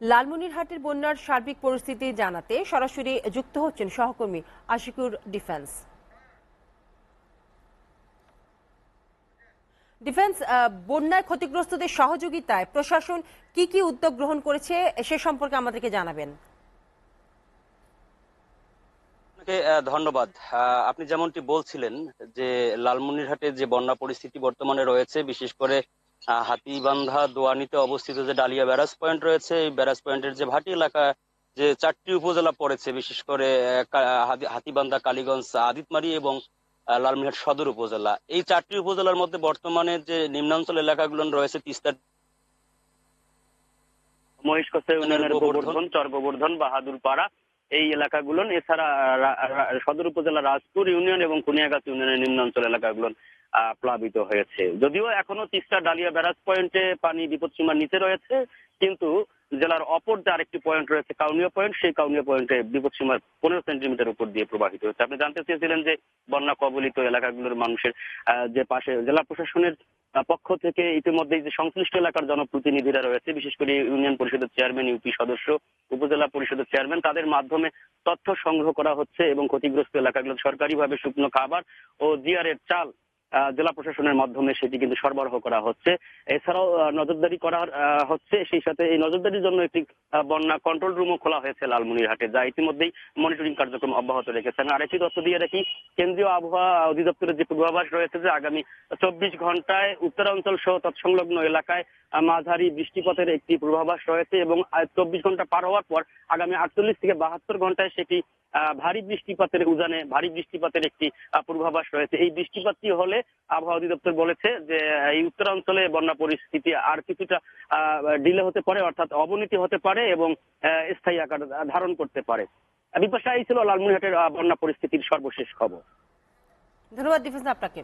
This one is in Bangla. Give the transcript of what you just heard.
লালমনিরহাটের বন্যার সার্বিক পরিস্থিতি জানাতে সরাসরি যুক্ত হচ্ছেন সহকর্মী আশিকুর ডিফেন্স। বন্যায় ক্ষতিগ্রস্তদের সহযোগিতায় প্রশাসন কি কি উদ্যোগ গ্রহণ করেছে সে সম্পর্কে আমাদেরকে জানাবেন। আপনাকে ধন্যবাদ। আপনি যেমনটি বলছিলেন যে লালমনিরহাটে যে বন্যা পরিস্থিতি বর্তমানে রয়েছে, বিশেষ করে হাতীবান্ধা দোয়ানিতে অবস্থিত যে ডালিয়া ব্যারাজ পয়েন্ট রয়েছে, এই ব্যারাজ পয়েন্টের যে ভাটি এলাকা, যে ৪টি উপজেলা পড়েছে, বিশেষ করে হাতীবান্ধা, কালীগঞ্জ, আদিতমারি এবং লালমনিরহাট সদর উপজেলা। এই ৪টি উপজেলার মধ্যে বর্তমানে যে নিম্নাঞ্চল এলাকাগুলো রয়েছে, তিস্তা, মহেশখালী ইউনিয়নের গোবর্ধন, চর গোবর্ধন, বাহাদুরপাড়া এই এলাকাগুলো, এছাড়া সদর উপজেলা রাজপুর ইউনিয়ন এবং কুনিয়াগাছ ইউনিয়নের নিম্নাঞ্চল এলাকাগুলো প্লাবিত হয়েছে। যদিও এখনো তিস্তা ডালিয়া ব্যারাজ পয়েন্টে পানি বিপদসীমার নিচে রয়েছে, কিন্তু জেলার অপর যে আরেকটি পয়েন্ট রয়েছে কাউনিয়া পয়েন্ট, সেই কাউনিয়া পয়েন্টে বিপদসীমার 15 সেন্টিমিটার উপর দিয়ে প্রবাহিত হচ্ছে। আপনি জানতে চেয়েছিলেন যে বন্যা কবলিত এলাকাগুলোর মানুষের যে পাশে জেলা প্রশাসনের পক্ষ থেকে ইতিমধ্যেই যে সংশ্লিষ্ট এলাকার জনপ্রতিনিধিরা রয়েছে, বিশেষ করে ইউনিয়ন পরিষদের চেয়ারম্যান, ইউপি সদস্য, উপজেলা পরিষদের চেয়ারম্যান, তাদের মাধ্যমে তথ্য সংগ্রহ করা হচ্ছে এবং ক্ষতিগ্রস্ত এলাকাগুলো সরকারিভাবে শুকনো খাবার ও জিআরের চাল জেলা প্রশাসনের মাধ্যমে সেটি কিন্তু সরবরাহ করা হচ্ছে। এছাড়াও নজরদারি করা হচ্ছে। সেই সাথে এই নজরদারির জন্য একটি বন্যা কন্ট্রোল রুমও খোলা হয়েছে লালমনিরহাটে, যা ইতিমধ্যেই মনিটরিং কার্যক্রম অব্যাহত রেখেছে। আমি আরেকটি তথ্য দিয়ে রাখি, কেন্দ্রীয় আবহাওয়া অধিদপ্তরের যে পূর্বাভাস রয়েছে যে আগামী 24 ঘন্টায় উত্তরাঞ্চল সহ তৎসংলগ্ন এলাকায় মাঝারি বৃষ্টিপাতের একটি পূর্বাভাস রয়েছে এবং 24 ঘন্টা পার হওয়ার পর আগামী 48 থেকে 72 ঘন্টায় সেটি ভারী বৃষ্টিপাতের একটি পূর্বাভাস রয়েছে। এই বৃষ্টিপাতটি হলে আবহাওয়া অধিদপ্তর বলেছে যে এই উত্তরাঞ্চলে বন্যা পরিস্থিতি আর কিছুটা ডিলে হতে পারে, অর্থাৎ অবনতি হতে পারে এবং স্থায়ী আকার ধারণ করতে পারে। বিপাশা, এই ছিল লালমনিরহাটের বন্যা পরিস্থিতির সর্বশেষ খবর। ধন্যবাদ ডিফেন্স আপনাকে।